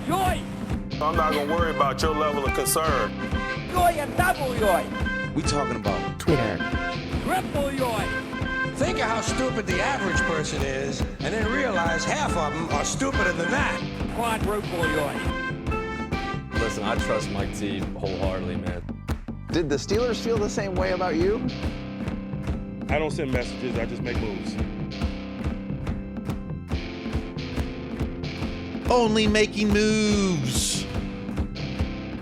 Yoy! I'm not gonna worry about your level of concern. Yoy and double yoy! We talking about Twitter. Triple yoy! Think of how stupid the average person is, and then realize half of them are stupider than that. Quadruple yoy! Listen, I trust my team wholeheartedly, man. Did the Steelers feel the same way about you? I don't send messages, I just make moves. Only making moves.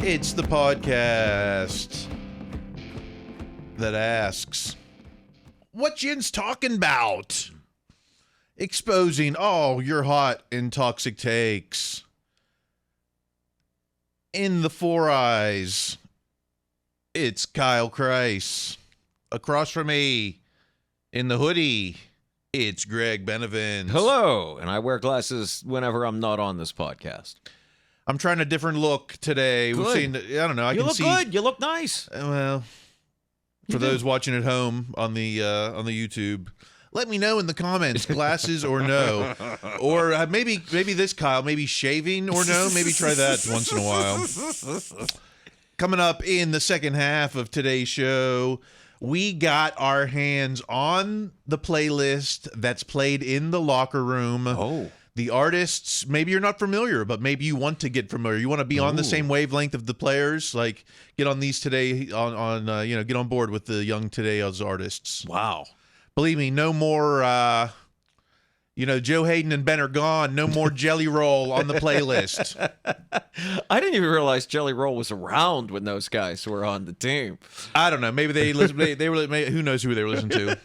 It's the podcast that asks, what Jin's talking about? Exposing all your hot and toxic takes. In the Four Eyes, it's Kyle Chrise. Across from me, in the hoodie, it's Greg Benevent. Hello, and I wear glasses whenever I'm not on this podcast. I'm trying a different look today. Good. We've seen, I don't know. You look good. You look nice. Well, for those watching at home on the YouTube, let me know in the comments, glasses or no, or maybe this Kyle, maybe shaving or no. Maybe try that once in a while. Coming up in the second half of today's show, we got our hands on the playlist that's played in the locker room. Oh. The artists, maybe you're not familiar, but maybe you want to get familiar. You want to be on the same wavelength of the players. Like, get on these today, get on board with the young today's artists. Wow. Believe me, no more, Joe Hayden and Ben are gone. No more Jelly Roll on the playlist. I didn't even realize Jelly Roll was around when those guys were on the team. I don't know. Maybe they listen. They were. Who knows who they were listening to?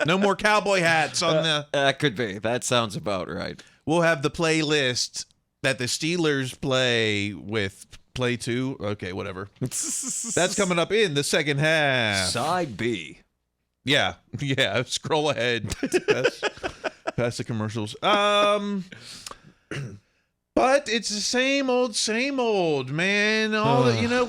No more cowboy hats on the. That could be. That sounds about right. We'll have the playlist that the Steelers play with. Play two. Okay, whatever. That's coming up in the second half. Side B. Yeah. Scroll ahead. Past the commercials. But it's the same old, man.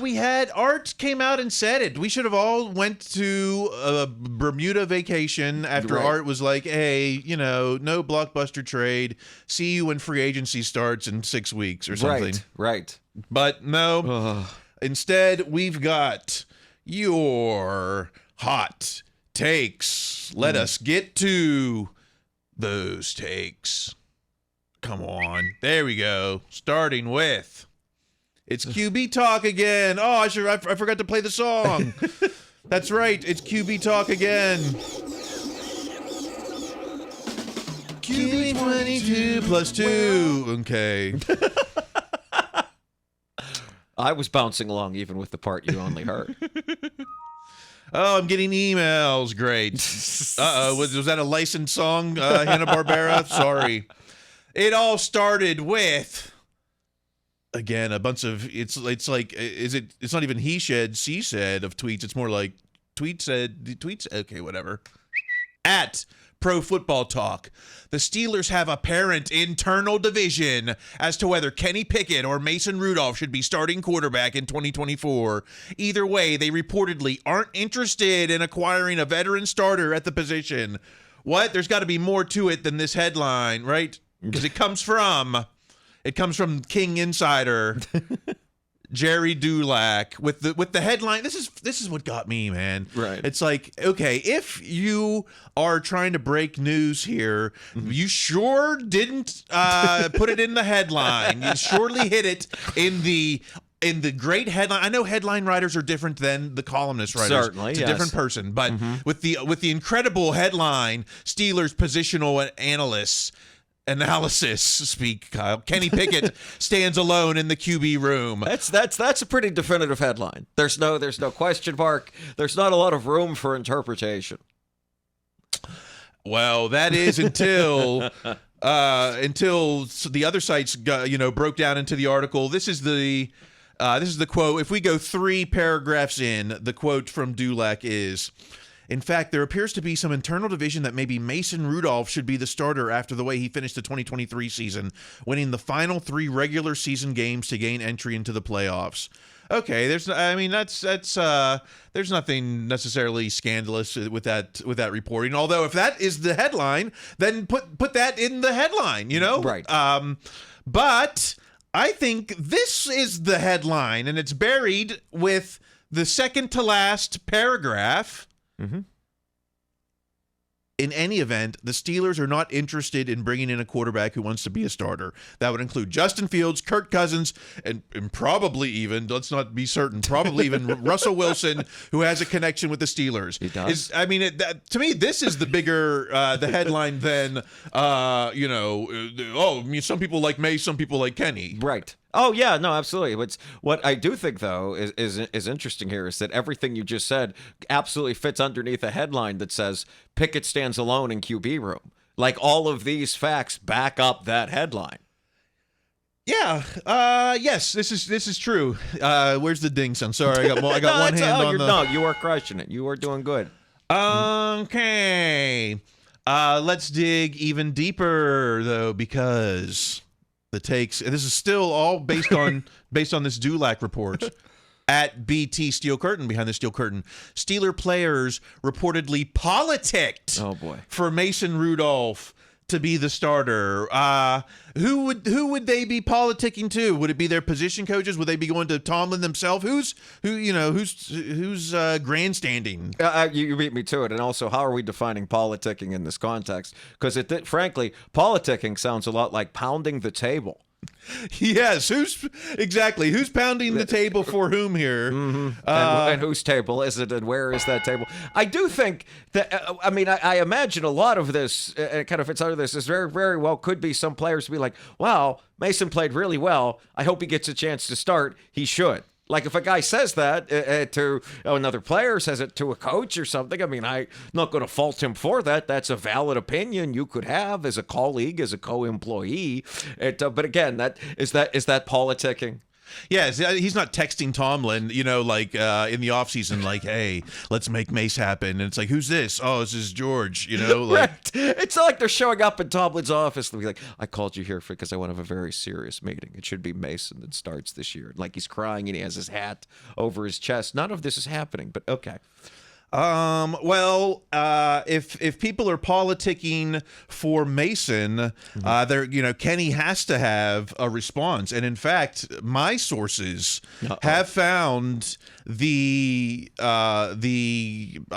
We had Art came out and said it. We should have all went to a Bermuda vacation after Right. Art was like, hey, no blockbuster trade. See you when free agency starts in 6 weeks or something. Right. But no. Instead, we've got your hot takes. Let us get to those takes. Come on. There we go. Starting with, it's QB Talk again. Oh, I forgot to play the song. That's right. It's QB Talk again. QB 22 plus 2. Okay. I was bouncing along even with the part you only heard. Oh, I'm getting emails. Great. Uh-oh. Was that a licensed song, Hanna-Barbera? Sorry. It all started with, again, a bunch of, it's not even he said, she said of tweets. It's more like tweets, okay, whatever. At Pro Football Talk, the Steelers have apparent internal division as to whether Kenny Pickett or Mason Rudolph should be starting quarterback in 2024. Either way, they reportedly aren't interested in acquiring a veteran starter at the position. What? There's got to be more to it than this headline, right? Because it comes from King Insider, Jerry Dulac with the headline. This is what got me, man. Right. It's like, okay, if you are trying to break news here, you sure didn't put it in the headline. You surely hit it in the great headline. I know headline writers are different than the columnist writers. Certainly, it's a yes. different person. But with the incredible headline, Steelers positional analysis speak, Kyle. Kenny Pickett stands alone in the QB room. That's a pretty definitive headline. There's no question mark. There's not a lot of room for interpretation. Well, that is until the other sites broke down into the article. This is the quote. If we go 3 paragraphs in, the quote from Dulac is, in fact, there appears to be some internal division that maybe Mason Rudolph should be the starter after the way he finished the 2023 season, winning the final 3 regular season games to gain entry into the playoffs. Okay, there's nothing necessarily scandalous with that reporting. Although if that is the headline, then put that in the headline, Right. But I think this is the headline, and it's buried with the second to last paragraph. Mm-hmm. In any event, the Steelers are not interested in bringing in a quarterback who wants to be a starter. That would include Justin Fields, Kirk Cousins, and probably even, let's not be certain, probably even Russell Wilson, who has a connection with the Steelers. He does. To me, this is the bigger the headline than, some people like May, some people like Kenny. Right. Oh yeah, no, absolutely. What I do think though is interesting here is that everything you just said absolutely fits underneath a headline that says Pickett stands alone in QB room. Like all of these facts back up that headline. Yeah. Yes. This is true. Where's the ding sound? Sorry, I got one hand on the. No, you are crushing it. You are doing good. Okay. Let's dig even deeper though, because the takes. This is still all based on this Dulac report. At BT Steel Curtain, behind the steel curtain, Steeler players reportedly politicked for Mason Rudolph to be the starter. Who would they be politicking to? Would it be their position coaches? Would they be going to Tomlin themselves? Who's grandstanding? You beat me to it. And also, how are we defining politicking in this context? Because frankly, politicking sounds a lot like pounding the table. Yes, who's pounding the table for whom here? Mm-hmm. And whose table is it, and where is that table? I do think that I imagine a lot of this kind of fits under this. Is very, very well could be some players be like, "Wow, Mason played really well. I hope he gets a chance to start. He should." Like if a guy says that to another player, says it to a coach or something, I'm not going to fault him for that. That's a valid opinion you could have as a colleague, as a co-employee. But again, is that politicking? Yeah, he's not texting Tomlin, in the offseason, like, hey, let's make Mace happen. And it's like, who's this? Oh, this is George, Right. It's not like they're showing up in Tomlin's office and be like, I called you here because I want to have a very serious meeting. It should be Mason that starts this year. Like he's crying and he has his hat over his chest. None of this is happening, but okay. If people are politicking for Mason, Kenny has to have a response. And in fact, my sources have found I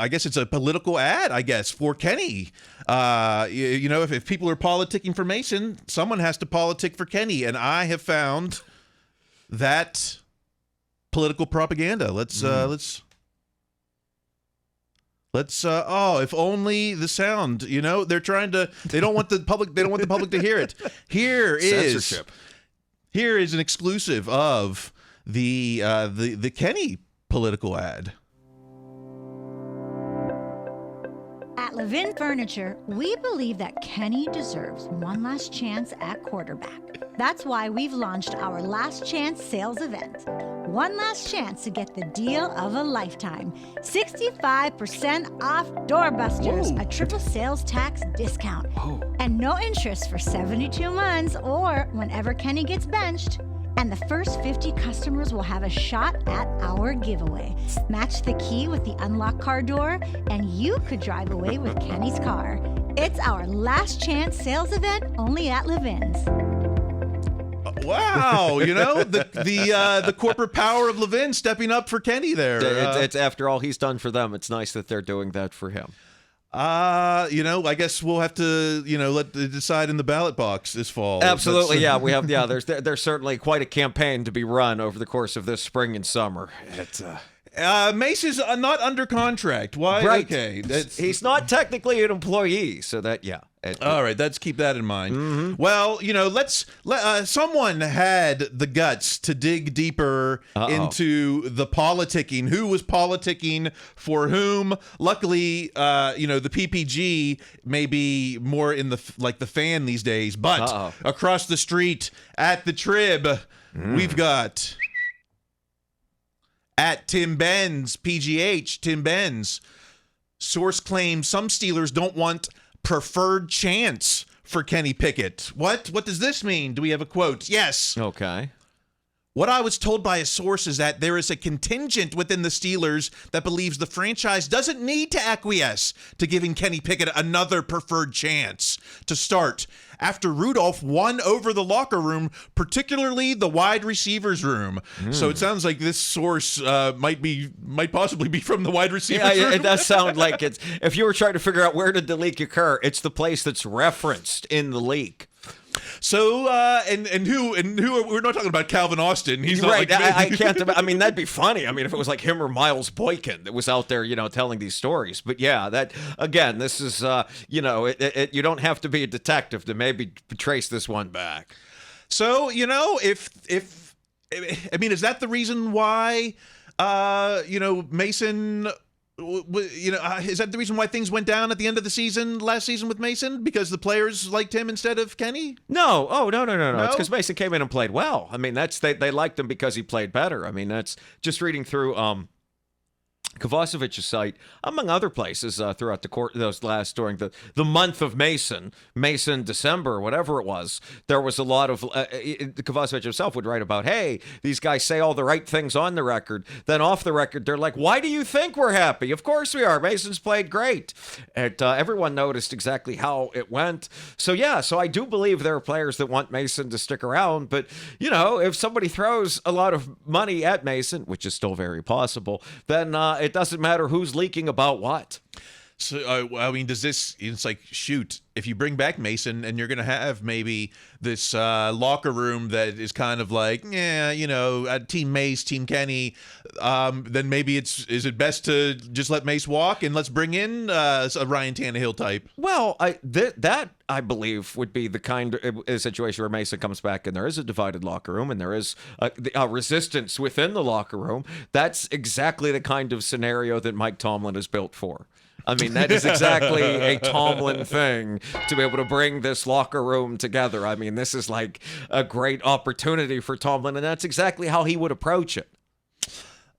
guess it's a political ad, for Kenny. If people are politicking for Mason, someone has to politic for Kenny. And I have found that political propaganda. Let's if only the sound, they don't want the public to hear it. Here is an exclusive of the Kenny political ad. At Levin Furniture, we believe that Kenny deserves one last chance at quarterback. That's why we've launched our Last Chance sales event. One last chance to get the deal of a lifetime. 65% off doorbusters, a triple sales tax discount. And no interest for 72 months or whenever Kenny gets benched. And the first 50 customers will have a shot at our giveaway. Match the key with the unlock car door, and you could drive away with Kenny's car. It's our Last Chance sales event only at Levin's. Wow, the corporate power of Levin stepping up for Kenny there. It's after all he's done for them. It's nice that they're doing that for him. I guess we'll have to, decide in the ballot box this fall. Absolutely, yeah. We have, there's certainly quite a campaign to be run over the course of this spring and summer. Mace is not under contract. Why? Right. Okay. He's not technically an employee, so that, yeah. All right, let's keep that in mind. Mm-hmm. Well, someone had the guts to dig deeper into the politicking. Who was politicking for whom? Luckily, the PPG may be more in the fan these days. But across the street at the Trib, we've got at Tim Benz, PGH, Tim Benz. Source claims some Steelers don't want preferred chance for Kenny Pickett. What does this mean? Do we have a quote? Yes. Okay. What I was told by a source is that there is a contingent within the Steelers that believes the franchise doesn't need to acquiesce to giving Kenny Pickett another preferred chance to start after Rudolph won over the locker room, particularly the wide receivers room. So it sounds like this source might possibly be from the wide receivers room. It does sound like it's, if you were trying to figure out where did the leak occur, it's the place that's referenced in the leak. So and who we're not talking about Calvin Austin. He's not right. Like, I can't. I mean, that'd be funny. I mean, if it was like him or Miles Boykin that was out there, telling these stories. But yeah, that again, this is you don't have to be a detective to maybe trace this one back. So if I mean, is that the reason why Mason? Is that the reason why things went down at the end of the season last season with Mason? Because the players liked him instead of Kenny? No. Oh, no. It's because Mason came in and played well. I mean, they liked him because he played better. I mean, that's just reading through Kovacevic's site, among other places throughout during the month of Mason, December, whatever it was, there was a lot of, Kovacevic himself would write about, hey, these guys say all the right things on the record, then off the record, they're like, why do you think we're happy? Of course we are. Mason's played great. And everyone noticed exactly how it went. So yeah, so I do believe there are players that want Mason to stick around, but if somebody throws a lot of money at Mason, which is still very possible, then it doesn't matter who's leaking about what. So, I mean, it's like, shoot, if you bring back Mason and you're going to have maybe this locker room that is kind of like, Team Mace, Team Kenny, then maybe is it best to just let Mace walk and let's bring in a Ryan Tannehill type? Well, that I believe would be the kind of situation where Mason comes back and there is a divided locker room and there is a resistance within the locker room. That's exactly the kind of scenario that Mike Tomlin is built for. I mean, that is exactly a Tomlin thing to be able to bring this locker room together. I mean, this is like a great opportunity for Tomlin, and that's exactly how he would approach it.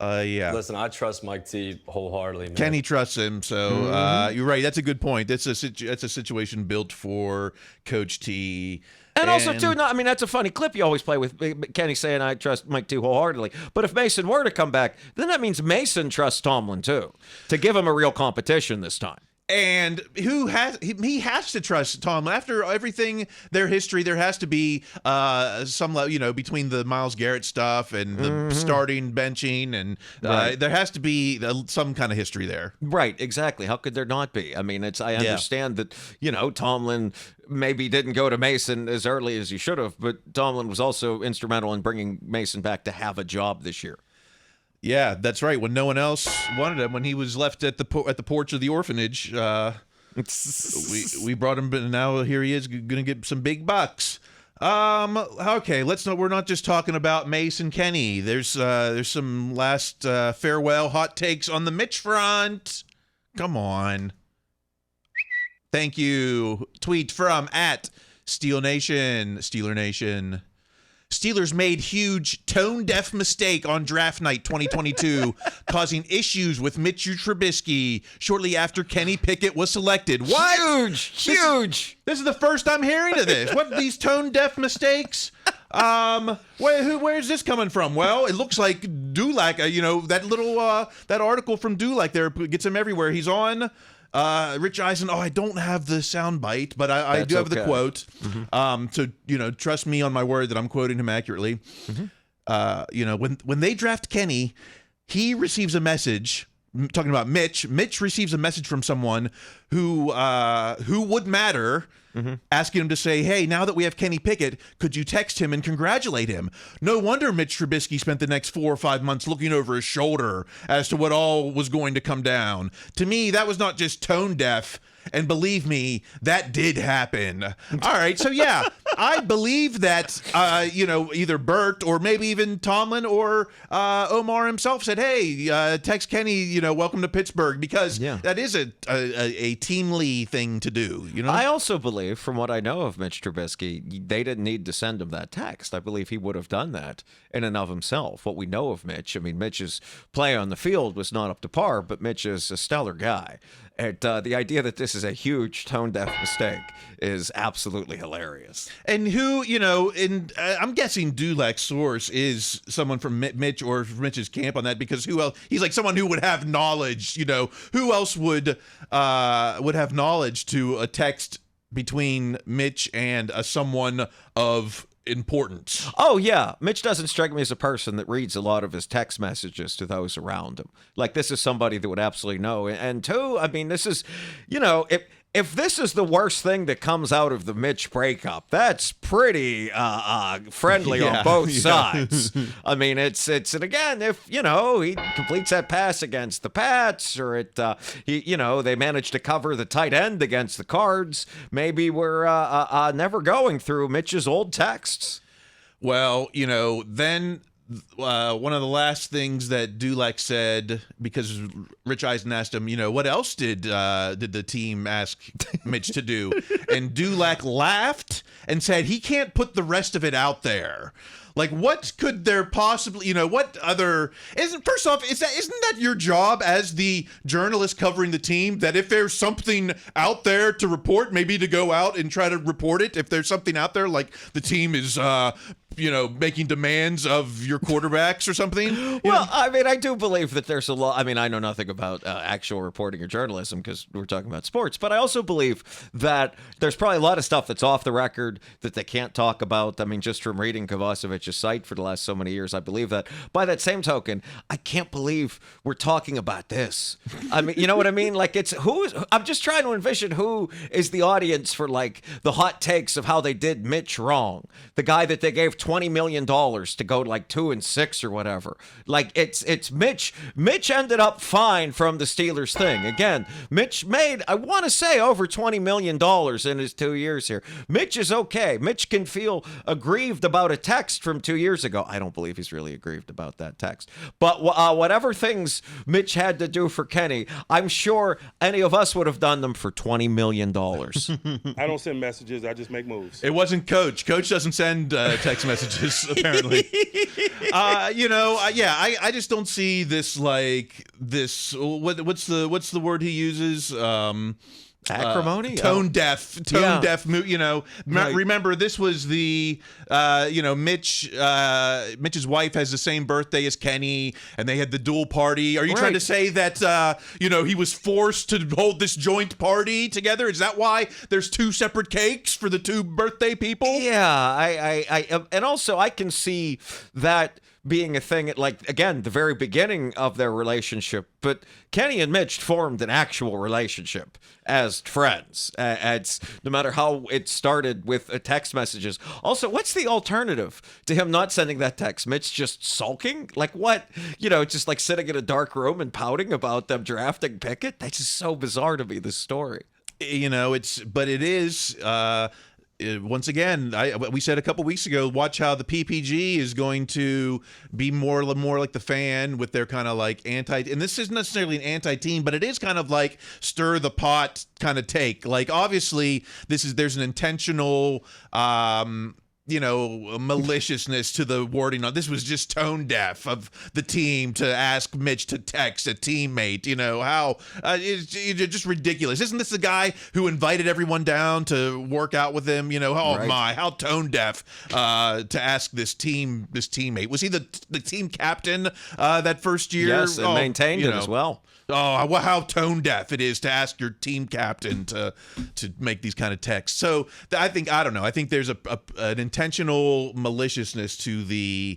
Yeah. Listen, I trust Mike T wholeheartedly, man. Kenny trusts him, so you're right. That's a good point. That's a situation built for Coach T. And also, too, that's a funny clip you always play with Kenny saying, I trust Mike T wholeheartedly. But if Mason were to come back, then that means Mason trusts Tomlin, too, to give him a real competition this time. And he has to trust Tomlin after everything, their history. There has to be some, between the Myles Garrett stuff and the starting, benching, and Right. there has to be some kind of history there. Right, exactly. How could there not be? I mean, I understand that, Tomlin maybe didn't go to Mason as early as he should have, but Tomlin was also instrumental in bringing Mason back to have a job this year. Yeah, that's right. When no one else wanted him, when he was left at the porch of the orphanage, we brought him, and now here he is, going to get some big bucks. Okay, we're not just talking about Mace and Kenny. There's some last farewell hot takes on the Mitch front. Come on. Thank you. Tweet from @Steeler Nation. Steelers made huge tone-deaf mistake on draft night 2022, causing issues with Mitch Trubisky shortly after Kenny Pickett was selected. What? Huge. This is the first I'm hearing of this. What are these tone-deaf mistakes? Where's this coming from? Well, it looks like Dulac, that article from Dulac there gets him everywhere. He's on Rich Eisen. Oh, I don't have the sound bite, but I do have the quote. So, trust me on my word that I'm quoting him accurately. When they draft Kenny, he receives a message. Talking about Mitch receives a message from someone who would matter, asking him to say, hey, now that we have Kenny Pickett, could you text him and congratulate him? No wonder Mitch Trubisky spent the next 4 or 5 months looking over his shoulder as to what all was going to come down. To me, that was not just tone deaf. And believe me, that did happen. All right, so yeah, I believe that, either Bert or maybe even Tomlin or Omar himself said, hey, text Kenny, welcome to Pittsburgh, because that is a teamly thing to do, I also believe believe, from what I know of Mitch Trubisky, they didn't need to send him that text. I believe he would have done that in and of himself. What we know of Mitch, I mean, Mitch's play on the field was not up to par, but Mitch is a stellar guy. And the idea that this is a huge tone-deaf mistake is absolutely hilarious. And who, I'm guessing Dulac's source is someone from Mitch or from Mitch's camp on that, because who else? He's like someone who would have knowledge. Who else would have knowledge to a text between Mitch and someone of importance? Oh, yeah. Mitch doesn't strike me as a person that reads a lot of his text messages to those around him. Like, this is somebody that would absolutely know. And two, I mean, this is, if this is the worst thing that comes out of the Mitch breakup, that's pretty friendly on both sides. I mean, it's and again, if he completes that pass against the Pats, or they manage to cover the tight end against the Cards, maybe we're never going through Mitch's old texts. Well, then one of the last things that Dulac said, because Rich Eisen asked him, what else did the team ask Mitch to do? And Dulac laughed and said he can't put the rest of it out there. Like, what could there possibly, what other, first off, isn't that your job as the journalist covering the team, that if there's something out there to report, maybe to go out and try to report it? If there's something out there, like the team is, making demands of your quarterbacks or something? Well, I mean, I do believe that there's a lot. I mean, I know nothing about actual reporting or journalism because we're talking about sports, but I also believe that there's probably a lot of stuff that's off the record that they can't talk about. I mean, just from reading Kovacevic's site for the last so many years, I believe that. By that same token, I can't believe we're talking about this. I mean, you know what I mean? Like, I'm just trying to envision who is the audience for, like, the hot takes of how they did Mitch wrong. The guy that they gave $20 million to go like 2-6 or whatever. Like, it's Mitch. Mitch ended up fine from the Steelers thing. Again, Mitch made, I want to say, over $20 million in his 2 years here. Mitch is okay. Mitch can feel aggrieved about a text from 2 years ago. I don't believe he's really aggrieved about that text. But whatever things Mitch had to do for Kenny, I'm sure any of us would have done them for $20 million. I don't send messages. I just make moves. It wasn't Coach. Coach doesn't send text messages, apparently. I just don't see this, like, this, what's the word he uses? Acrimony? Tone deaf. Right. Remember, this was the, Mitch's wife has the same birthday as Kenny, and they had the dual party. Are you trying to say that, he was forced to hold this joint party together? Is that why there's two separate cakes for the two birthday people? Yeah, I and also I can see that being a thing at, like, again, the very beginning of their relationship. But Kenny and Mitch formed an actual relationship as friends. It's no matter how it started with text messages. Also, what's the alternative to him not sending that text? Mitch just sulking? Like, what? Just like sitting in a dark room and pouting about them drafting Pickett? That's just so bizarre to me, this story. It is. Once again, we said a couple weeks ago, watch how the PPG is going to be more like the Fan with their kind of like and this isn't necessarily an anti-team, but it is kind of like stir the pot kind of take. Like, obviously, there's an intentional maliciousness to the wording. This was just tone deaf of the team to ask Mitch to text a teammate. How it's just ridiculous. Isn't this the guy who invited everyone down to work out with him? How tone deaf to ask this teammate. Was he the team captain that first year? Yes, and maintained it as well. Oh, how tone deaf it is to ask your team captain to make these kind of texts. So I think there's an intentional maliciousness to the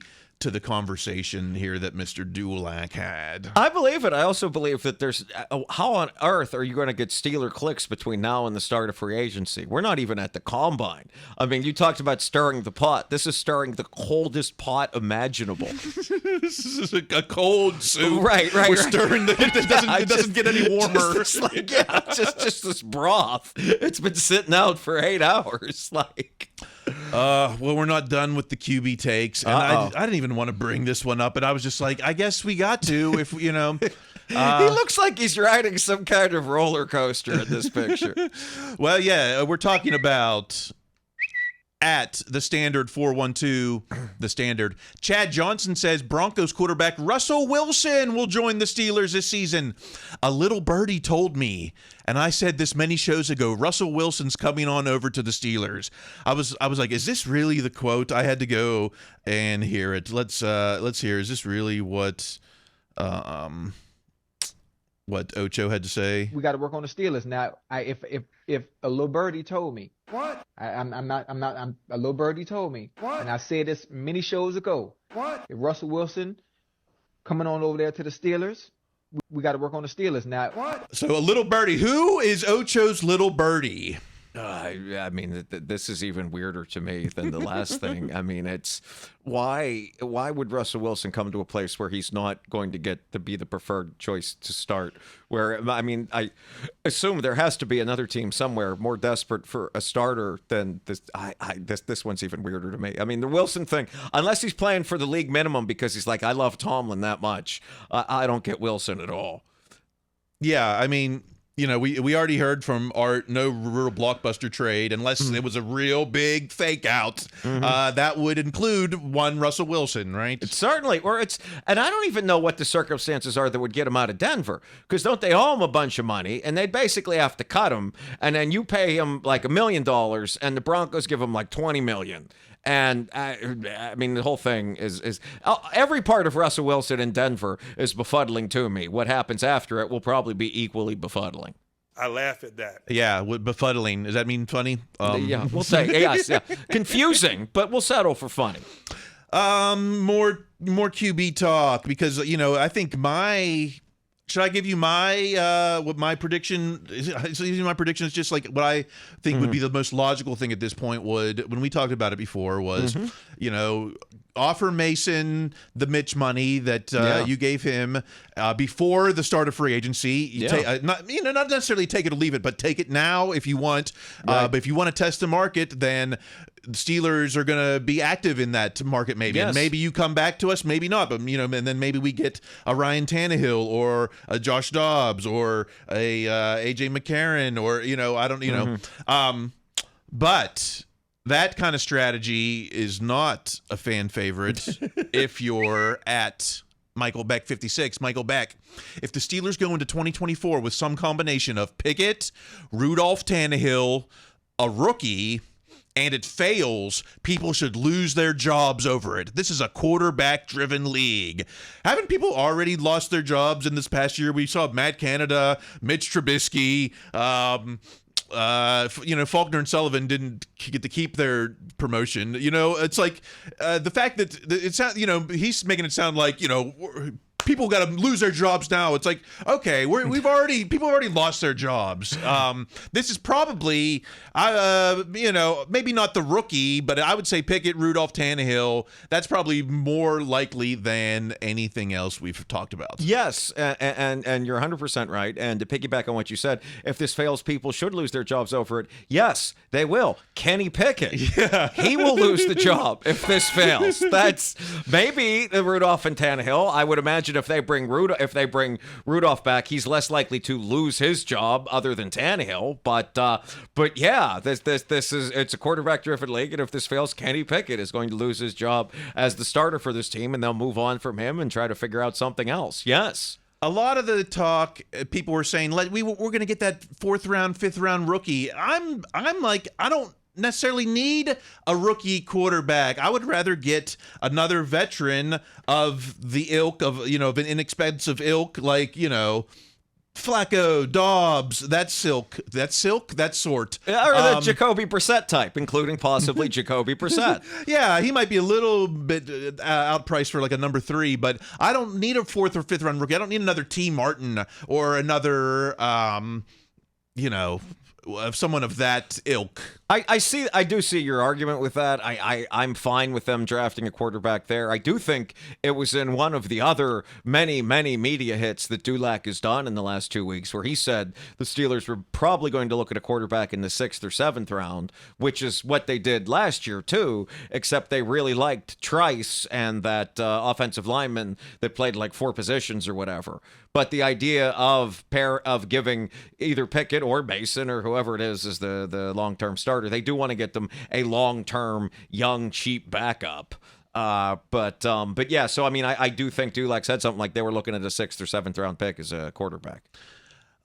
conversation here that Mr. Dulac had. I believe it. I also believe that there's how on earth are you going to get Steeler clicks between now and the start of free agency? We're not even at the combine. I mean, you talked about stirring the pot. This is stirring the coldest pot imaginable. This is a cold soup. Right. We're stirring it doesn't get any warmer. Just this broth. It's been sitting out for 8 hours. Well, we're not done with the QB takes, and I didn't even want to bring this one up, and I was just like, I guess we got to, if He looks like he's riding some kind of roller coaster in this picture. Well, yeah, we're talking about at the Standard 412, the Standard. Chad Johnson says Broncos quarterback Russell Wilson will join the Steelers this season. A little birdie told me, and I said this many shows ago, Russell Wilson's coming on over to the Steelers. I was like, is this really the quote? I had to go and hear it. Let's hear. Is this really what Ocho had to say? We got to work on the Steelers now. If a little birdie told me, what? I'm a little birdie told me, what? And I said this many shows ago. What? If Russell Wilson coming on over there to the Steelers, we got to work on the Steelers now. What? So a little birdie. Who is Ocho's little birdie? I mean, this is even weirder to me than the last thing. I mean, it's why would Russell Wilson come to a place where he's not going to get to be the preferred choice to start? Where, I mean, I assume there has to be another team somewhere more desperate for a starter than this. This one's even weirder to me. I mean, the Wilson thing, unless he's playing for the league minimum because he's like, I love Tomlin that much, I don't get Wilson at all. Yeah, I mean, you know, we already heard from Art, no real blockbuster trade, unless it was a real big fake out. That would include one Russell Wilson, right? Certainly. And I don't even know what the circumstances are that would get him out of Denver, because don't they owe him a bunch of money, and they'd basically have to cut him, and then you pay him like $1 million, and the Broncos give him like $20 million. And I mean, the whole thing is every part of Russell Wilson in Denver is befuddling to me. What happens after it will probably be equally befuddling. I laugh at that. Yeah, befuddling. Does that mean funny? Yeah, we'll say yes. Yeah, confusing, but we'll settle for funny. More QB talk, because you know I think should I give you what my prediction is? My prediction is just like what I think would be the most logical thing at this point when we talked about it before was, you know, offer Mason the Mitch money that you gave him before the start of free agency. Not necessarily take it or leave it, but take it now if you want. Right. But if you want to test the market, then the Steelers are going to be active in that market maybe. Yes. And maybe you come back to us, maybe not. But, you know, and then maybe we get a Ryan Tannehill or a Josh Dobbs or a AJ McCarron or, you know, I don't, you know. But that kind of strategy is not a fan favorite if you're at Michael Beck 56. Michael Beck, if the Steelers go into 2024 with some combination of Pickett, Rudolph Tannehill, a rookie, and it fails, people should lose their jobs over it. This is a quarterback-driven league. Haven't people already lost their jobs in this past year? We saw Matt Canada, Mitch Trubisky, you know, Faulkner and Sullivan didn't get to keep their promotion. You know, it's like the fact that it sounds, you know, he's making it sound like, you know, people got to lose their jobs now. It's like, okay, people have already lost their jobs. This is probably, you know, maybe not the rookie, but I would say Pickett, Rudolph, Tannehill. That's probably more likely than anything else we've talked about. Yes, and you're 100% right. And to piggyback on what you said, if this fails, people should lose their jobs over it. Yes, they will. Kenny Pickett, he will lose the job if this fails. That's maybe the Rudolph and Tannehill. I would imagine if they bring Rudolph back, he's less likely to lose his job other than Tannehill. But yeah, it's a quarterback-driven league, and if this fails, Kenny Pickett is going to lose his job as the starter for this team, and they'll move on from him and try to figure out something else. Yes. A lot of the talk, people were saying, we're going to get that 4th round, 5th round rookie. I'm like, I don't necessarily need a rookie quarterback. I would rather get another veteran of the ilk of, you know, of an inexpensive ilk, like, you know, Flacco, Dobbs, that sort. Or the Jacoby Brissett type, including possibly Jacoby Brissett. Yeah, he might be a little bit outpriced for like a number 3, but I don't need a 4th or 5th round rookie. I don't need another T. Martin or another, you know, of someone of that ilk. I do see your argument with that. I'm fine with them drafting a quarterback there. I do think it was in one of the other many media hits that Dulac has done in the last 2 weeks where he said the Steelers were probably going to look at a quarterback in the 6th or 7th round, which is what they did last year too, except they really liked Chrise and that offensive lineman that played like 4 positions or whatever. But the idea of giving either Pickett or Mason or whoever it is the long-term starter, they do want to get them a long-term, young, cheap backup. But yeah, so I mean, I do think Dulac said something like they were looking at a 6th or 7th round pick as a quarterback.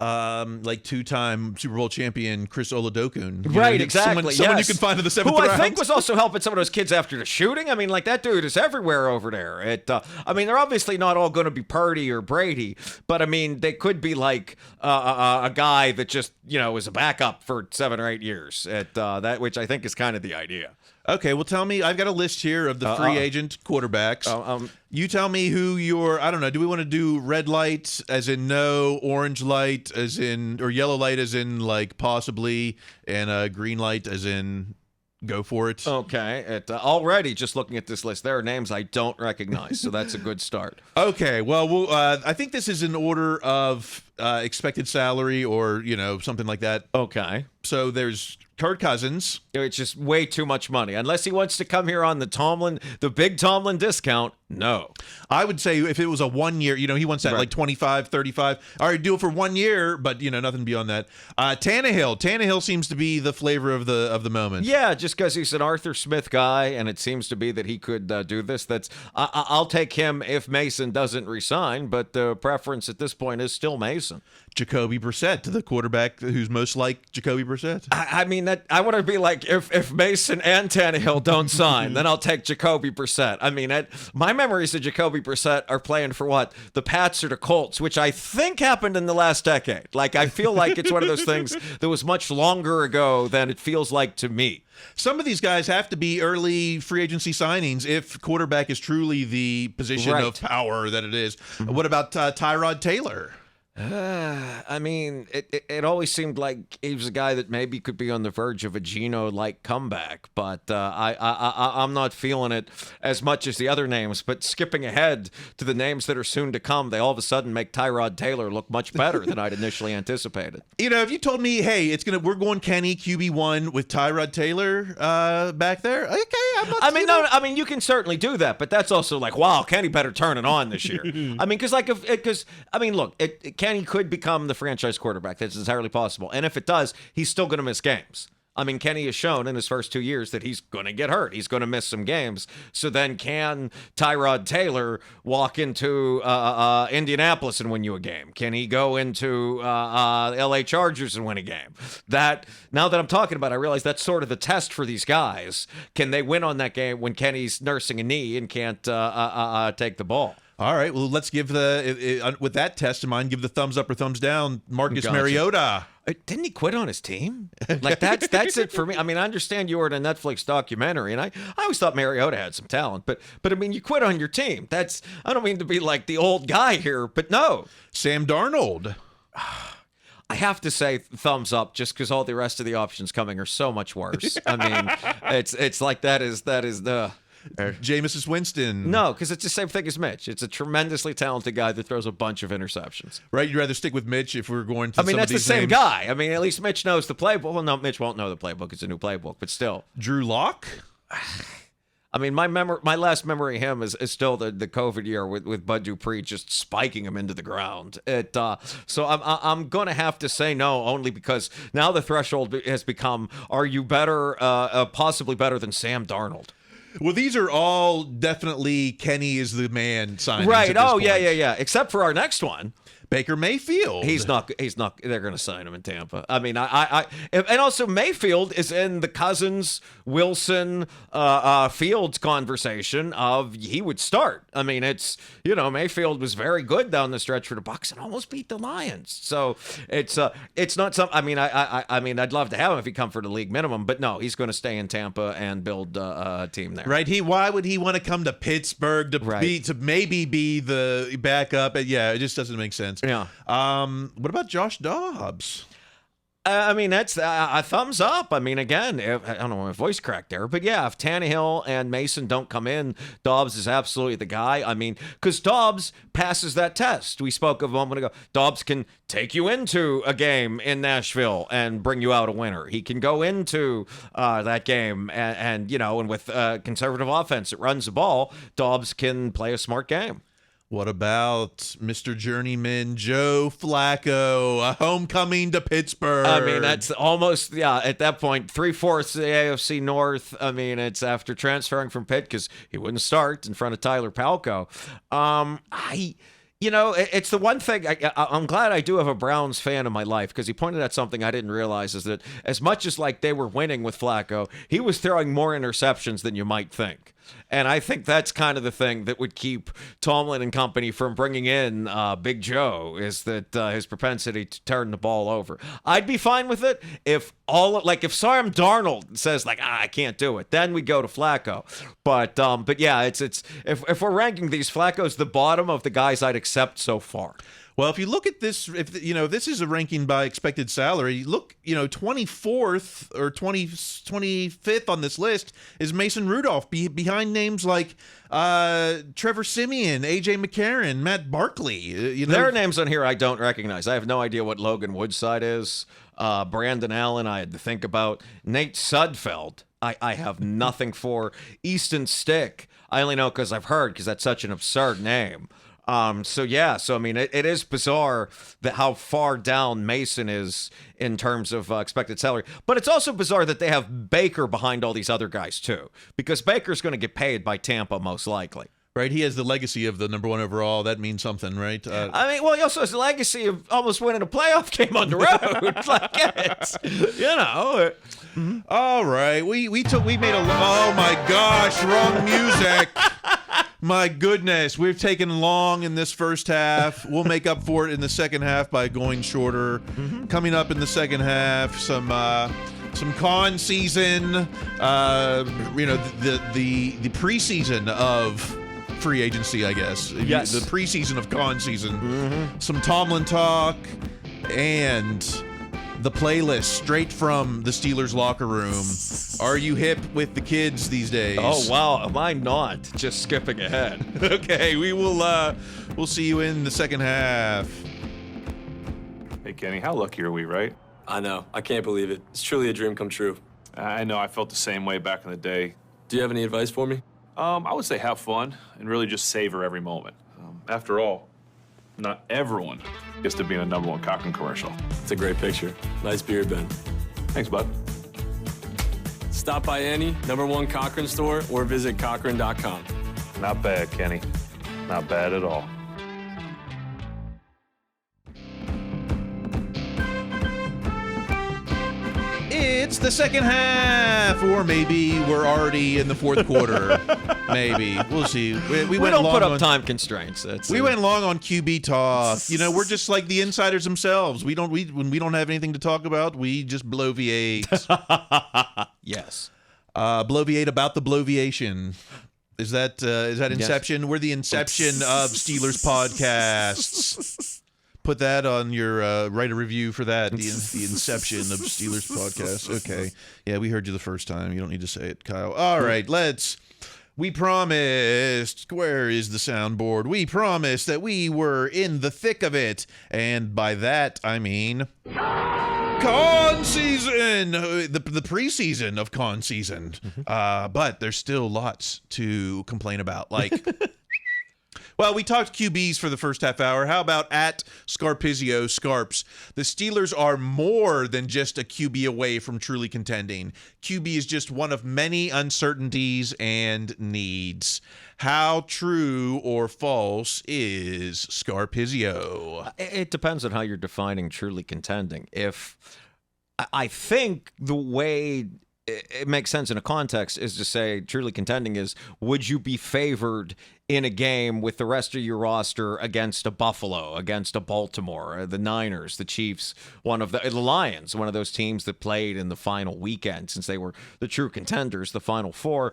Like 2-time Super Bowl champion Chris Oladokun. Right, exactly. Someone yes. you can find in the 7th Who round. I think was also helping some of those kids after the shooting. I mean, like that dude is everywhere over there. I mean, they're obviously not all going to be Purdy or Brady, but I mean, they could be like a guy that just is a backup for 7 or 8 years. That which I think is kind of the idea. Okay, well, tell me. I've got a list here of the free agent quarterbacks. You tell me who I don't know. Do we want to do red light as in no, orange light as in, or yellow light as in like possibly, and green light as in go for it? Okay. Already, just looking at this list, there are names I don't recognize, so that's a good start. Okay, well, I think this is in order of expected salary or something like that. Okay. So there's Kirk Cousins. It's just way too much money. Unless he wants to come here on the big Tomlin discount, no. I would say if it was a 1 year, he wants that like 25, 35. All right, do it for 1 year, but nothing beyond that. Tannehill seems to be the flavor of the moment. Yeah, just because he's an Arthur Smith guy, and it seems to be that he could do this. I'll take him if Mason doesn't resign, but the preference at this point is still Mason. Jacoby Brissett, the quarterback who's most like Jacoby Brissett. I mean, that I want to be like, if Mason and Tannehill don't sign, then I'll take Jacoby Brissett. I mean, my memories of Jacoby Brissett are playing for what? The Pats or the Colts, which I think happened in the last decade. Like, I feel like it's one of those things that was much longer ago than it feels like to me. Some of these guys have to be early free agency signings if quarterback is truly the position of power that it is. What about Tyrod Taylor? I mean, it always seemed like he was a guy that maybe could be on the verge of a Geno-like comeback, but I'm not feeling it as much as the other names. But skipping ahead to the names that are soon to come, they all of a sudden make Tyrod Taylor look much better than I'd initially anticipated. If you told me, hey, we're going Kenny QB1 with Tyrod Taylor back there, okay, I'm not. I mean, you can certainly do that, but that's also like, wow, Kenny better turn it on this year. I mean, because look, Kenny could become the franchise quarterback. That's entirely possible. And if it does, he's still going to miss games. I mean, Kenny has shown in his first 2 years that he's going to get hurt. He's going to miss some games. So then can Tyrod Taylor walk into Indianapolis and win you a game? Can he go into LA Chargers and win a game? Now that I'm talking about it, I realize that's sort of the test for these guys. Can they win on that game when Kenny's nursing a knee and can't take the ball? All right, well, let's give with that test in mind, give the thumbs up or thumbs down. Marcus Mariota. Didn't he quit on his team? Like that's it for me. I mean, I understand you were in a Netflix documentary, and I always thought Mariota had some talent, but I mean, you quit on your team. I don't mean to be like the old guy here, but no. Sam Darnold. I have to say thumbs up just because all the rest of the options coming are so much worse. I mean, it's like that is the. Jameis Winston. No, because it's the same thing as Mitch. It's a tremendously talented guy that throws a bunch of interceptions. Right? You'd rather stick with Mitch if we're going to. I mean, that's the same names. guy. I mean, at least Mitch knows the playbook. Well, no, Mitch won't know the playbook. It's a new playbook, but still. Drew Lock. I mean, my last memory of him is still the COVID year with Bud Dupree just spiking him into the ground. So I'm going to have to say no, only because now the threshold has become: are you better, possibly better than Sam Darnold? Well, these are all definitely Kenny is the man signings. Right. Oh, yeah. Except for our next one. Baker Mayfield. He's not. They're going to sign him in Tampa. I mean, and also Mayfield is in the Cousins, Wilson, Fields conversation of he would start. I mean, it's Mayfield was very good down the stretch for the Bucs and almost beat the Lions. So it's not some. I mean, I mean, I'd love to have him if he come for the league minimum, but no, he's going to stay in Tampa and build a team there. Right. Why would he want to come to Pittsburgh to maybe be the backup? Yeah, it just doesn't make sense. Yeah. What about Josh Dobbs? I mean, that's a thumbs up. I mean, again, I don't know, my voice cracked there, but yeah, if Tannehill and Mason don't come in, Dobbs is absolutely the guy. I mean, because Dobbs passes that test. We spoke of a moment ago. Dobbs can take you into a game in Nashville and bring you out a winner. He can go into that game and with conservative offense that runs the ball, Dobbs can play a smart game. What about Mr. Journeyman Joe Flacco, a homecoming to Pittsburgh? I mean, that's almost, at that point, 3/4 of the AFC North. I mean, it's after transferring from Pitt because he wouldn't start in front of Tyler Palko. It's the one thing, I'm glad I do have a Browns fan in my life because he pointed out something I didn't realize is that as much as like they were winning with Flacco, he was throwing more interceptions than you might think. And I think that's kind of the thing that would keep Tomlin and company from bringing in Big Joe is that his propensity to turn the ball over. I'd be fine with it if if Sam Darnold says I can't do it, then we go to Flacco. But yeah, it's if we're ranking these, Flacco's the bottom of the guys I'd accept so far. Well, if you look at this, this is a ranking by expected salary. Look, 24th or 25th on this list is Mason Rudolph, behind names like Trevor Siemian, AJ McCarron, Matt Barkley. There are names on here I don't recognize. I have no idea what Logan Woodside is. Brandon Allen, I had to think about. Nate Sudfeld, I have nothing for. Easton Stick, I only know because I've heard, because that's such an absurd name. So I mean, it is bizarre that how far down Mason is in terms of expected salary, but it's also bizarre that they have Baker behind all these other guys too, because Baker's going to get paid by Tampa most likely. Right, he has the legacy of the number 1 overall. That means something, right? I mean, well, he also has the legacy of almost winning a playoff game on the road. All right, we made oh my gosh, wrong music. My goodness, we've taken long in this first half. We'll make up for it in the second half by going shorter. Coming up in the second half, some Khan season. The preseason of free agency, I guess. Yes. The preseason of Khan season. Some Tomlin talk and the playlist straight from the Steelers locker room. Are you hip with the kids these days? Oh, wow. Am I not? Just skipping ahead. Okay, we'll see you in the second half. Hey, Kenny, how lucky are we, right? I know. I can't believe it. It's truly a dream come true. I know. I felt the same way back in the day. Do you have any advice for me? I would say have fun and really just savor every moment. After all, not everyone gets to be in a #1 Cochran commercial. It's a great picture. Nice beard, Ben. Thanks, bud. Stop by any #1 Cochran store or visit Cochran.com. Not bad, Kenny. Not bad at all. It's the second half, or maybe we're already in the fourth quarter. Maybe we'll see. We don't put up time constraints. We went long on QB talk. We're just like the insiders themselves. When we don't have anything to talk about, we just bloviate. Yes, bloviate about the bloviation. Is that Inception? Yes. We're the Inception of Steelers podcasts. Put that on your write a review for that. The Inception of Steelers podcast. Okay. Yeah, we heard you the first time. You don't need to say it, Kyle. All right, we promised, where is the soundboard? We promised that we were in the thick of it. And by that, I mean Khan season, the preseason of Khan season. But there's still lots to complain about. Well, we talked QBs for the first half hour. How about at Scarpizio Scarps? The Steelers are more than just a QB away from truly contending. QB is just one of many uncertainties and needs. How true or false is Scarpizio? It depends on how you're defining truly contending. I think the way it makes sense in a context is to say truly contending is, would you be favored in a game with the rest of your roster against a Buffalo, against a Baltimore, the Niners, the Chiefs, the Lions, one of those teams that played in the final weekend since they were the true contenders, the Final Four.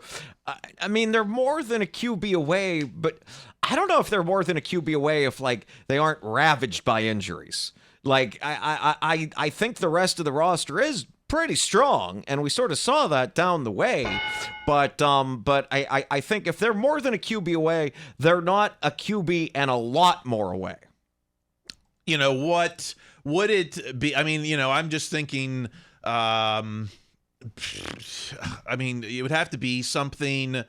I mean, they're more than a QB away, but I don't know if they're more than a QB away if they aren't ravaged by injuries. Like, I think the rest of the roster is pretty strong, and we sort of saw that down the way. But I think if they're more than a QB away, they're not a QB and a lot more away. You know, what would it be? I mean, I'm just thinking, I mean, it would have to be something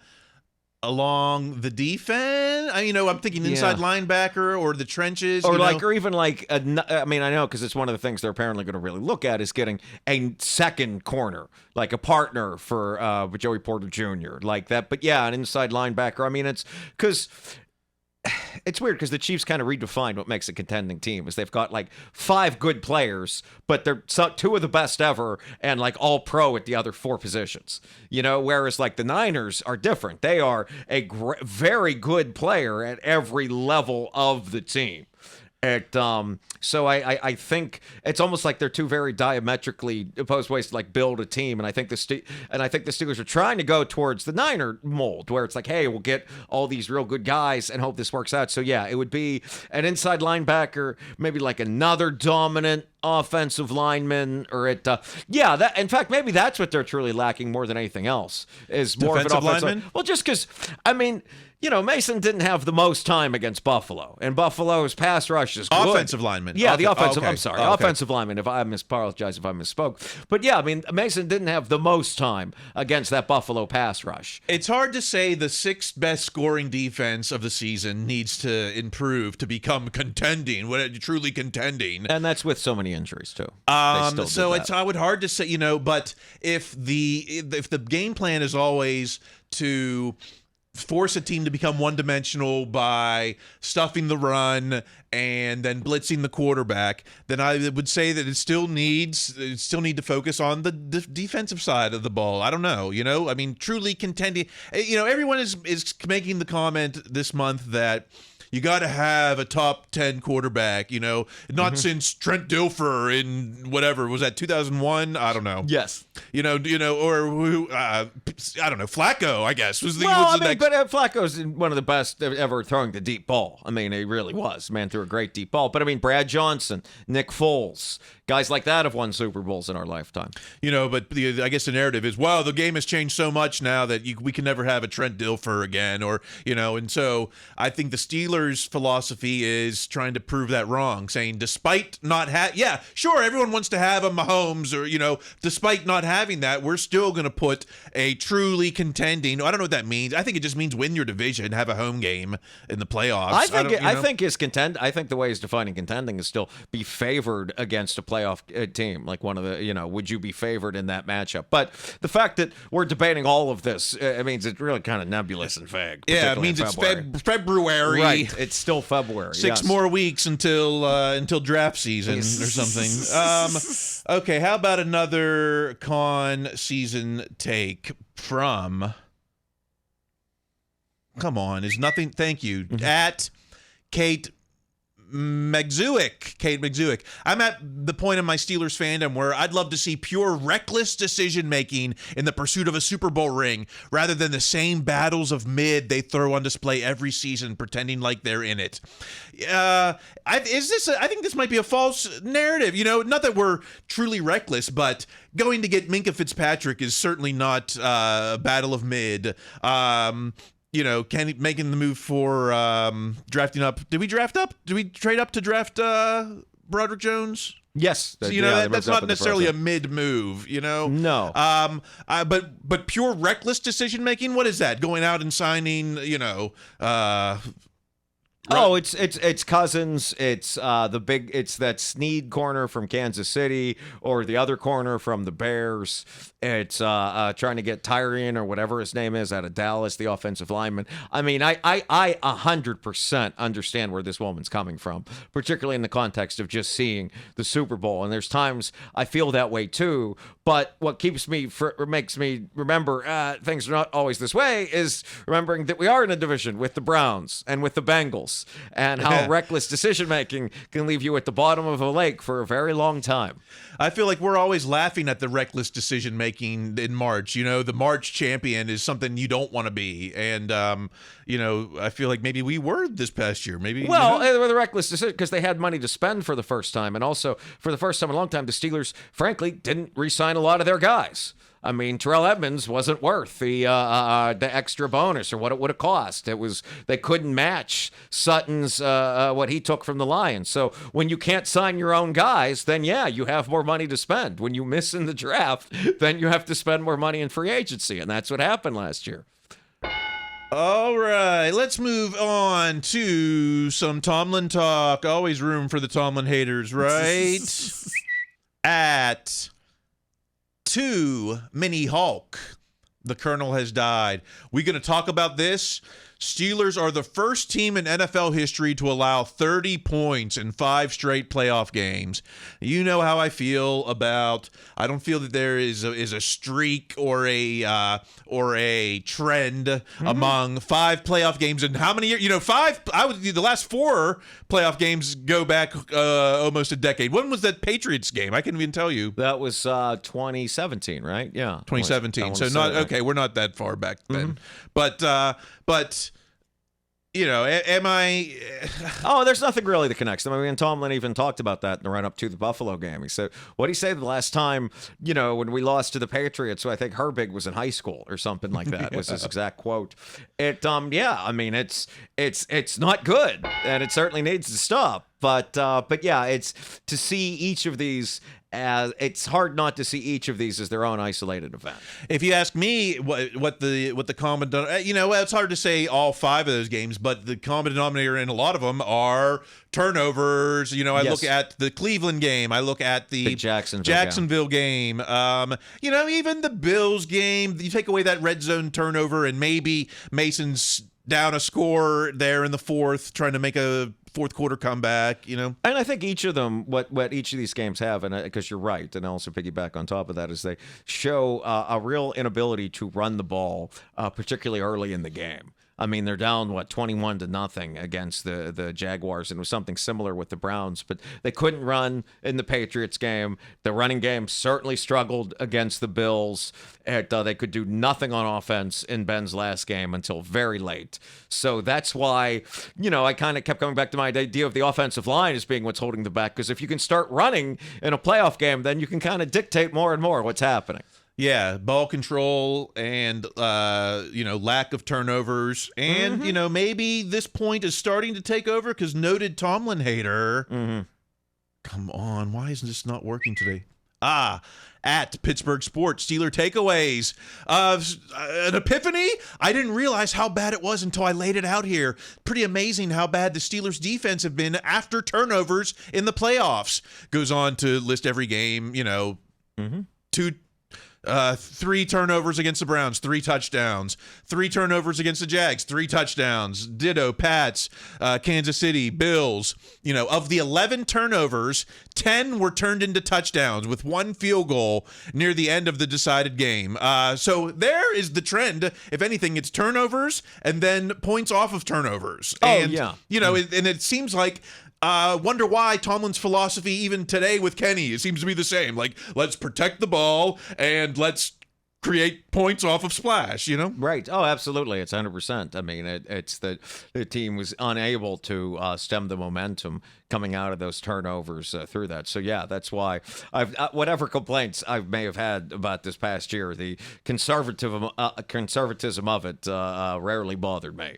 along the defense. I'm thinking inside linebacker or the trenches, or or even like I know, because it's one of the things they're apparently going to really look at is getting a second corner, like a partner for Joey Porter Jr. like that. But yeah, an inside linebacker. I mean, it's because it's weird because the Chiefs kind of redefined what makes a contending team. Is they've got like 5 good players, but they're 2 of the best ever and like all pro at the other 4 positions. Whereas like the Niners are different. They are a very good player at every level of the team. So I think it's almost like they're 2 very diametrically opposed ways to like build a team, and I think the Steelers are trying to go towards the Niner mold, where it's like, hey, we'll get all these real good guys and hope this works out. So yeah, it would be an inside linebacker, maybe like another dominant offensive lineman, or that. In fact, maybe that's what they're truly lacking more than anything else is more defensive of an offensive lineman. Well, just because Mason didn't have the most time against Buffalo, and Buffalo's pass rush is good. Offensive lineman. Yeah, okay. the offensive. Okay. I'm sorry, okay. offensive lineman. Apologize if I misspoke. But yeah, I mean, Mason didn't have the most time against that Buffalo pass rush. It's hard to say the 6th best scoring defense of the season needs to improve to become contending, truly contending. And that's with so many injuries too. So it's hard to say, but if the game plan is always to force a team to become one-dimensional by stuffing the run and then blitzing the quarterback, then I would say that it still need to focus on the defensive side of the ball. I don't know, I mean, truly contending. Everyone is making the comment this month that you got to have a top 10 quarterback, not since Trent Dilfer in whatever, was that 2001? I don't know. Yes. Or who, I don't know, Flacco, I guess. But Flacco's one of the best ever throwing the deep ball. I mean, he really was. Man threw a great deep ball. But I mean, Brad Johnson, Nick Foles, guys like that have won Super Bowls in our lifetime. But I guess the narrative is, wow, the game has changed so much now that we can never have a Trent Dilfer again, or, and so I think the Steelers' philosophy is trying to prove that wrong, saying despite not everyone wants to have a Mahomes, or despite not having that, we're still going to put a truly contending. I don't know what that means. I think it just means win your division, have a home game in the playoffs. I think the way he's defining contending is still be favored against a playoff team, like one of the would you be favored in that matchup? But the fact that we're debating all of this, it means it's really kind of nebulous and vague. Yeah, it means it's February. Right. It's still February. 6 more weeks until draft season or something. Okay, how about another Khan season take from? Come on, is nothing. Thank you. At Kate McZuick. I'm at the point in my Steelers fandom where I'd love to see pure reckless decision-making in the pursuit of a Super Bowl ring rather than the same battles of mid they throw on display every season pretending like they're in it. I think this might be a false narrative. Not that we're truly reckless, but going to get Minkah Fitzpatrick is certainly not a battle of mid. Making the move for drafting up. Did we draft up? Did we trade up to draft Broderick Jones? Yes. So, that's not necessarily a mid move, No. But pure reckless decision making. What is that? Going out and signing, it's Cousins. It's it's that Snead corner from Kansas City, or the other corner from the Bears. It's trying to get Tyrion or whatever his name is out of Dallas, the offensive lineman. I mean, I 100% understand where this woman's coming from, particularly in the context of just seeing the Super Bowl. And there's times I feel that way too. But what makes me remember things are not always this way is remembering that we are in a division with the Browns and with the Bengals else, and how reckless decision-making can leave you at the bottom of a lake for a very long time. I feel like we're always laughing at the reckless decision-making in March. You know, the March champion is something you don't want to be. And, you know, I feel like maybe we were this past year. Maybe. Well, they were the reckless decision because they had money to spend for the first time. And also, for the first time in a long time, the Steelers, frankly, didn't re-sign a lot of their guys. I mean, Terrell Edmonds wasn't worth the extra bonus or what it would have cost. They couldn't match Sutton's what he took from the Lions. So when you can't sign your own guys, then yeah, you have more money to spend. When you miss in the draft, then you have to spend more money in free agency, and that's what happened last year. All right, let's move on to some Tomlin talk. Always room for the Tomlin haters, right? At 2 Mini Hulk, the Colonel has died. We're going to talk about this. Steelers are the first team in NFL history to allow 30 points in 5 straight playoff games. You know how I feel about. I don't feel that there is a streak or a trend among 5 playoff games in how many years? You know, 5. The last 4 playoff games go back almost a decade. When was that Patriots game? I can't even tell you. That was 2017, right? Yeah, 2017. So not okay. We're not that far back then, but. You know, am I? Oh, there's nothing really that connects them. I mean, Tomlin even talked about that in the run-up to the Buffalo game. He said, what did he say the last time, you know, when we lost to the Patriots? So I think Herbig was in high school or something like that was his exact quote. Yeah, I mean, it's not good, and it certainly needs to stop. But yeah, it's to see each of these. It's hard not to see each of these as their own isolated event. If you ask me what the common you know, it's hard to say all 5 of those games, but the common denominator in a lot of them are turnovers. You know, I look at the Cleveland game, I look at the Jacksonville game. You know, even the Bills game. You take away that red zone turnover, and maybe Mason's down a score there in the 4th, trying to make a fourth quarter comeback, you know. And I think each of them, what each of these games have, and because you're right, and also piggyback on top of that, is they show a real inability to run the ball, particularly early in the game. I mean, they're down, 21-0 against the Jaguars, and it was something similar with the Browns, but they couldn't run in the Patriots game. The running game certainly struggled against the Bills. They could do nothing on offense in Ben's last game until very late. So that's why, you know, I kind of kept coming back to my idea of the offensive line as being what's holding them back, because if you can start running in a playoff game, then you can kind of dictate more and more what's happening. Yeah, ball control and, you know, lack of turnovers. And, you know, maybe this point is starting to take over because noted Tomlin hater. Come on, why is this not working today? At Pittsburgh Sports, Steeler takeaways. An epiphany? I didn't realize how bad it was until I laid it out here. Pretty amazing how bad the Steelers' defense have been after turnovers in the playoffs. Goes on to list every game, you know, 3 turnovers against the Browns, 3 touchdowns. 3 turnovers against the Jags, 3 touchdowns. Ditto, Pats, Kansas City, Bills. You know, of the 11 turnovers, 10 were turned into touchdowns with 1 field goal near the end of the decided game. So there is the trend. If anything, it's turnovers and then points off of turnovers. You know, and it seems like wonder why Tomlin's philosophy even today with Kenny, it seems to be the same. Like, let's protect the ball and let's create points off of splash, you know? Right. Oh, absolutely. It's 100%. I mean, it's that the team was unable to stem the momentum coming out of those turnovers through that. So, yeah, that's why whatever complaints I may have had about this past year, the conservatism of it rarely bothered me.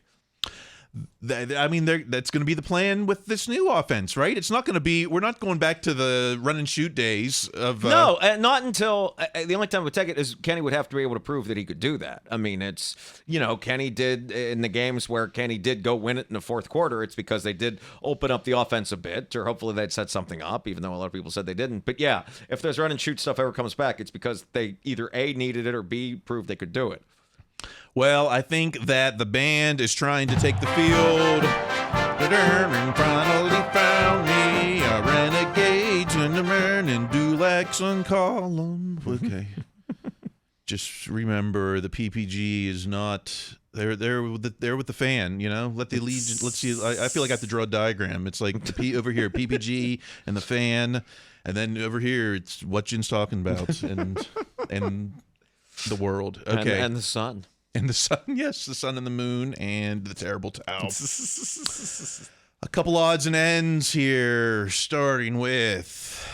I mean, that's going to be the plan with this new offense, right? It's not going to be. We're not going back to the run and shoot days of. No, not until the only time we take it is Kenny would have to be able to prove that he could do that. I mean, it's, you know, Kenny did in the games where Kenny did go win it in the fourth quarter. It's because they did open up the offense a bit, or hopefully they'd set something up, even though a lot of people said they didn't. But yeah, if there's run and shoot stuff ever comes back, it's because they either A, needed it, or B, proved they could do it. Well, I think that the band is trying to take the field. And finally found me a renegade in the morning, Dulacs on column. Okay. Just remember, the PPG is not They're with the fan, you know. Let the allegiance. Let's see. I feel like I have to draw a diagram. It's like the P over here, PPG, and the fan, and then over here it's what Jin's talking about, and the world. Okay, and the sun, and the sun. Yes, the sun and the moon, and the terrible towel. A couple odds and ends here, starting with.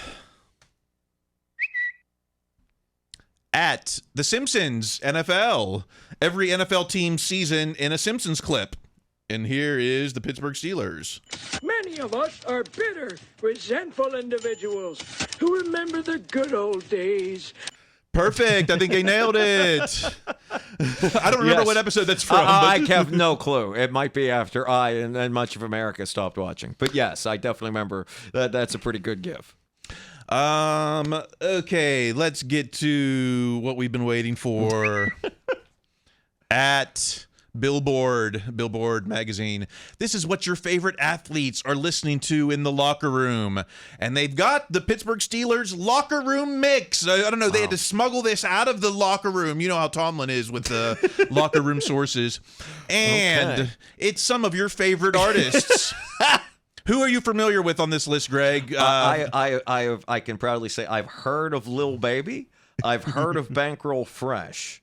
At The Simpsons NFL, every NFL team season in a Simpsons clip. And here is the Pittsburgh Steelers. Many of us are bitter, resentful individuals who remember the good old days. Perfect. I think they nailed it. I don't remember what episode that's from. I have no clue. It might be after I and much of America stopped watching. But yes, I definitely remember that. That's a pretty good give. Okay, let's get to what we've been waiting for. At Billboard magazine. This is what your favorite athletes are listening to in the locker room. And they've got the Pittsburgh Steelers locker room mix. I don't know, they had to smuggle this out of the locker room. You know how Tomlin is with the locker room sources. And it's some of your favorite artists. Who are you familiar with on this list, Greg? I can proudly say I've heard of Lil Baby. I've heard of Bankroll Fresh.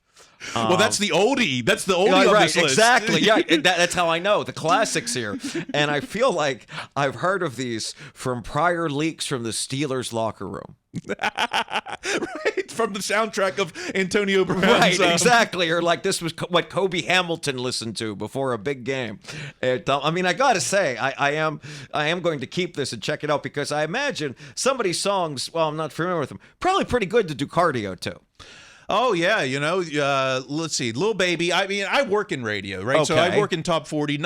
Well, that's the oldie. That's the oldie on right, this list. Exactly. Yeah, that's how I know the classics here. And I feel like I've heard of these from prior leaks from the Steelers locker room. Right, from the soundtrack of Antonio Brown's. Right, exactly. Or like this was what Kobe Hamilton listened to before a big game. I mean, I gotta say, I am going to keep this and check it out because I imagine some of these songs. Well, I'm not familiar with them. Probably pretty good to do cardio too. Oh, yeah, you know, let's see, Lil Baby. I mean, I work in radio, right? Okay. So I work in top 40.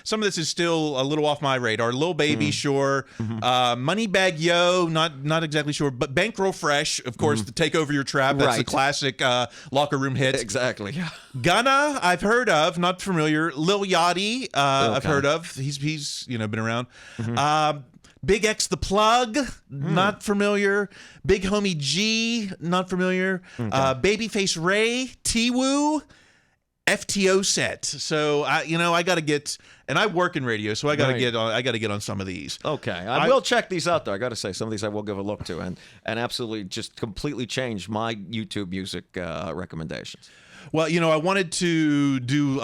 Some of this is still a little off my radar. Lil Baby, sure. Moneybag Yo, not exactly sure. But Bankroll Fresh, of course, to Take Over Your Trap. That's a classic locker room hit. Exactly. Yeah. Gunna, I've heard of, not familiar. Lil Yachty, I've heard of. He's been around. Big X the Plug, not familiar. Big Homie G, not familiar. Babyface Ray, T-Woo, FTO Set. So I got to get, and I work in radio, so I got to get on. I got to get on some of these. Okay, I will check these out though. I got to say, some of these I will give a look to, and absolutely just completely change my YouTube music recommendations. Well, I wanted to do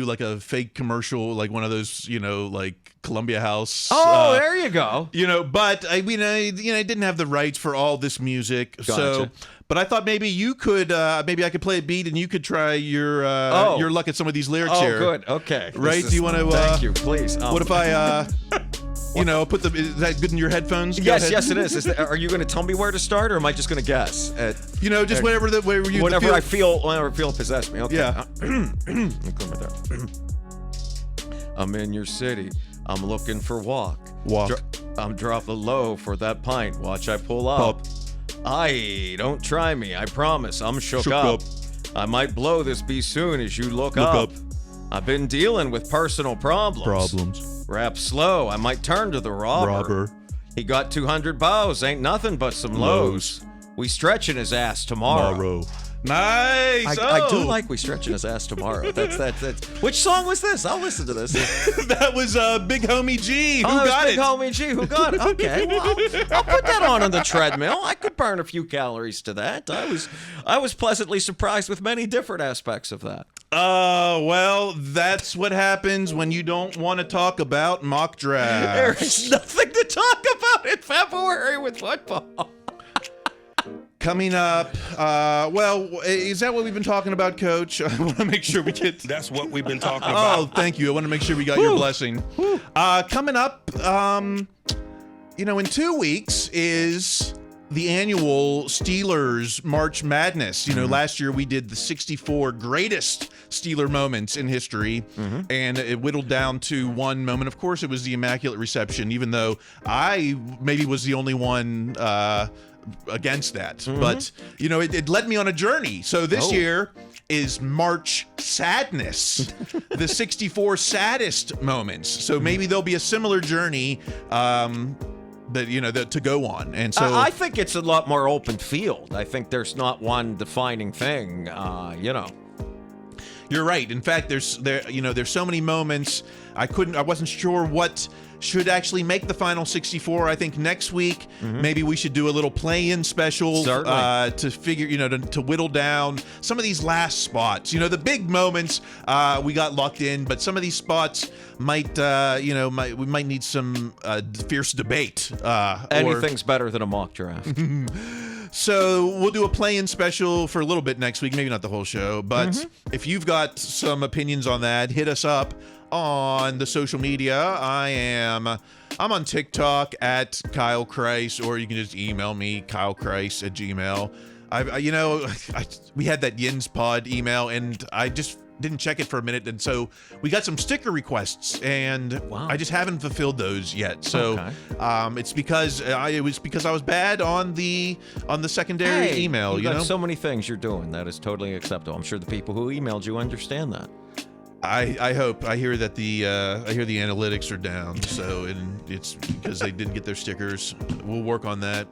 like a fake commercial, like one of those, like Columbia House. Oh, there you go. But I didn't have the rights for all this music. Gotcha. So, but I thought maybe you could, maybe I could play a beat and you could try your luck at some of these lyrics here. Oh, good. Okay. Right? Do you want to? Thank you. Please. What if I? Is that good in your headphones? Yes, it is. Are you going to tell me where to start, or am I just going to guess? Just whenever I feel possess me. Okay. Yeah. I'm in your city. I'm looking for walk. I'm dropping low for that pint. Watch I pull up. Aye, don't try me. I promise. I'm shook up. I might blow this bee soon as you look up. I've been dealing with personal problems. Rap slow, I might turn to the robber. He got 200 bows, ain't nothing but some lows. We stretching his ass tomorrow. Nice. I do like We Stretching His Ass Tomorrow. That's. Which song was this? I'll listen to this. That was Big Homie G. Who got Big Homie G. Who got it? Okay, well, I'll put that on the treadmill. I could burn a few calories to that. I was pleasantly surprised with many different aspects of that. Well, that's what happens when you don't want to talk about mock drafts. There is nothing to talk about in February with football. Coming up, is that what we've been talking about, Coach? I want to make sure we get... That's what we've been talking about. Oh, thank you. I want to make sure we got your blessing. Coming up, in 2 weeks is the annual Steelers March Madness. Last year we did the 64 greatest Steeler moments in history, and it whittled down to one moment. Of course, it was the Immaculate Reception, even though I maybe was the only one... against that, but it led me on a journey. So this year is March Sadness, the 64 saddest moments. So maybe there'll be a similar journey that to go on. And so I think it's a lot more open field. I think there's not one defining thing. You're right. In fact, there's so many moments I wasn't sure what should actually make the final 64. I think next week maybe we should do a little play-in special to figure, to whittle down some of these last spots. The big moments we got locked in, but some of these spots might we might need some fierce debate. Anything's better than a mock draft. So we'll do a play-in special for a little bit next week, maybe not the whole show, but if you've got some opinions on that, hit us up on the social media. I'm on TikTok at Kyle Chrise, or you can just email me, KyleChrise@gmail. We had that Yins Pod email, and I just didn't check it for a minute, and so we got some sticker requests, and I just haven't fulfilled those yet. So it's because I was bad on the secondary email. You got so many things you're doing that is totally acceptable. I'm sure the people who emailed you understand that. I hope. I hear that the analytics are down, so and it's because they didn't get their stickers. We'll work on that.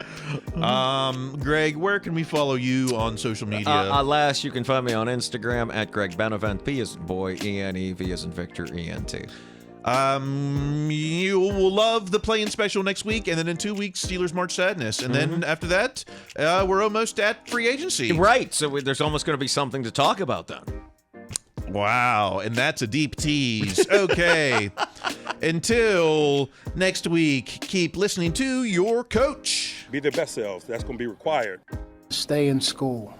Greg, where can we follow you on social media? Alas, you can find me on Instagram at Greg Benevent, B as in boy, E-N-E, V as in Victor, E-N-T. You will love the play-in special next week, and then in 2 weeks, Steelers March Sadness, and then after that, we're almost at free agency. Right. So there's almost going to be something to talk about then. Wow, and that's a deep tease. Okay. Until next week, keep listening to your coach. Be their best selves. That's going to be required. Stay in school.